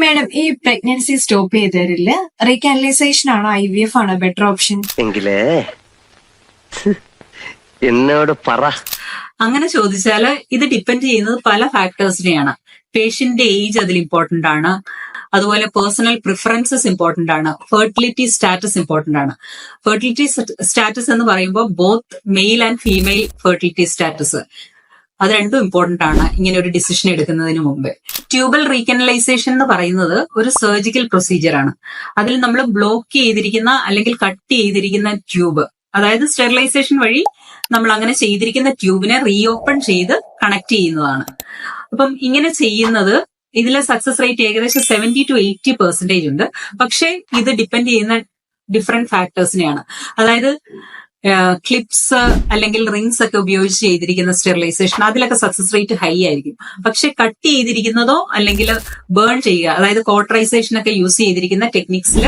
Madam, ഈ pregnancy stop ചെയ്ത് തരില്ല, റീകാനലൈസേഷൻ ആണോ IVF ആണോ ബെറ്റർ ഓപ്ഷൻ? എങ്കിലേ എന്നോട് പറ. അങ്ങനെ ചോദിച്ചാല് ഇത് ഡിപ്പെൻഡ് ചെയ്യുന്നത് പല ഫാക്ടേഴ്സിനെയാണ്. പേഷ്യന്റിന്റെ ഏജ് അതിൽ ഇമ്പോർട്ടന്റ് ആണ്, അതുപോലെ പേഴ്സണൽ പ്രിഫറൻസസ് ഇമ്പോർട്ടന്റ് ആണ്, ഫെർട്ടിലിറ്റി സ്റ്റാറ്റസ് ഇമ്പോർട്ടന്റ് ആണ്. ഫെർട്ടിലിറ്റി സ്റ്റാറ്റസ് എന്ന് പറയുമ്പോൾ both male and female fertility status, അത് രണ്ടും ഇമ്പോർട്ടന്റ് ആണ് ഇങ്ങനെ ഒരു ഡിസിഷൻ എടുക്കുന്നതിന് മുമ്പ്. ട്യൂബൽ റീകനലൈസേഷൻ എന്ന് പറയുന്നത് ഒരു സർജിക്കൽ പ്രൊസീജിയർ ആണ്. അതിൽ നമ്മൾ ബ്ലോക്ക് ചെയ്തിരിക്കുന്ന അല്ലെങ്കിൽ കട്ട് ചെയ്തിരിക്കുന്ന ട്യൂബ്, അതായത് സ്റ്റെറിലൈസേഷൻ വഴി നമ്മൾ അങ്ങനെ ചെയ്തിരിക്കുന്ന ട്യൂബിനെ റീഓപ്പൺ ചെയ്ത് കണക്ട് ചെയ്യുന്നതാണ്. അപ്പം ഇങ്ങനെ ചെയ്യുന്നത് ഇതിലെ സക്സസ് റേറ്റ് ഏകദേശം 70 to 80% ഉണ്ട്. പക്ഷേ ഇത് ഡിപ്പെൻഡ് ചെയ്യുന്ന ഡിഫറെന്റ് ഫാക്ടേഴ്സിനെയാണ്. അതായത് ക്ലിപ്സ് അല്ലെങ്കിൽ റിങ്സ് ഒക്കെ ഉപയോഗിച്ച് ചെയ്തിരിക്കുന്ന സ്റ്റെറിലൈസേഷൻ, അതിലൊക്കെ സക്സസ് റേറ്റ് ഹൈ ആയിരിക്കും. പക്ഷെ കട്ട് ചെയ്തിരിക്കുന്നതോ അല്ലെങ്കിൽ ബേൺ ചെയ്യുക, അതായത് കോട്ടറൈസേഷൻ ഒക്കെ യൂസ് ചെയ്തിരിക്കുന്ന ടെക്നിക്സിൽ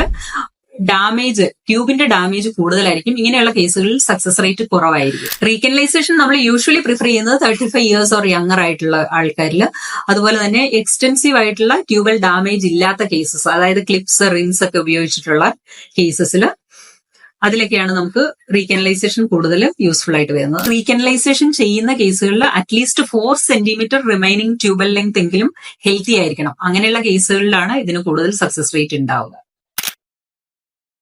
ട്യൂബിന്റെ ഡാമേജ് കൂടുതലായിരിക്കും. ഇങ്ങനെയുള്ള കേസുകളിൽ സക്സസ് റേറ്റ് കുറവായിരിക്കും. റീകനലൈസേഷൻ നമ്മൾ യൂഷ്വലി പ്രിഫർ ചെയ്യുന്നത് 35 years ഓർ യങ്ങർ ആയിട്ടുള്ള ആൾക്കാരിൽ. അതുപോലെ തന്നെ എക്സ്റ്റെൻസീവ് ആയിട്ടുള്ള ട്യൂബൽ ഡാമേജ് ഇല്ലാത്ത കേസസ്, അതായത് ക്ലിപ്സ് റിങ്സ് ഒക്കെ ഉപയോഗിച്ചിട്ടുള്ള കേസസിൽ, അതിലൊക്കെയാണ് നമുക്ക് റീകനലൈസേഷൻ കൂടുതൽ യൂസ്ഫുൾ ആയിട്ട് വരുന്നത്. റീകനലൈസേഷൻ ചെയ്യുന്ന കേസുകളിൽ at least 4 centimeter remaining tubal length എങ്കിലും ഹെൽത്തി ആയിരിക്കണം. അങ്ങനെയുള്ള കേസുകളിലാണ് ഇതിന് കൂടുതൽ സക്സസ് റേറ്റ് ഉണ്ടാവുക.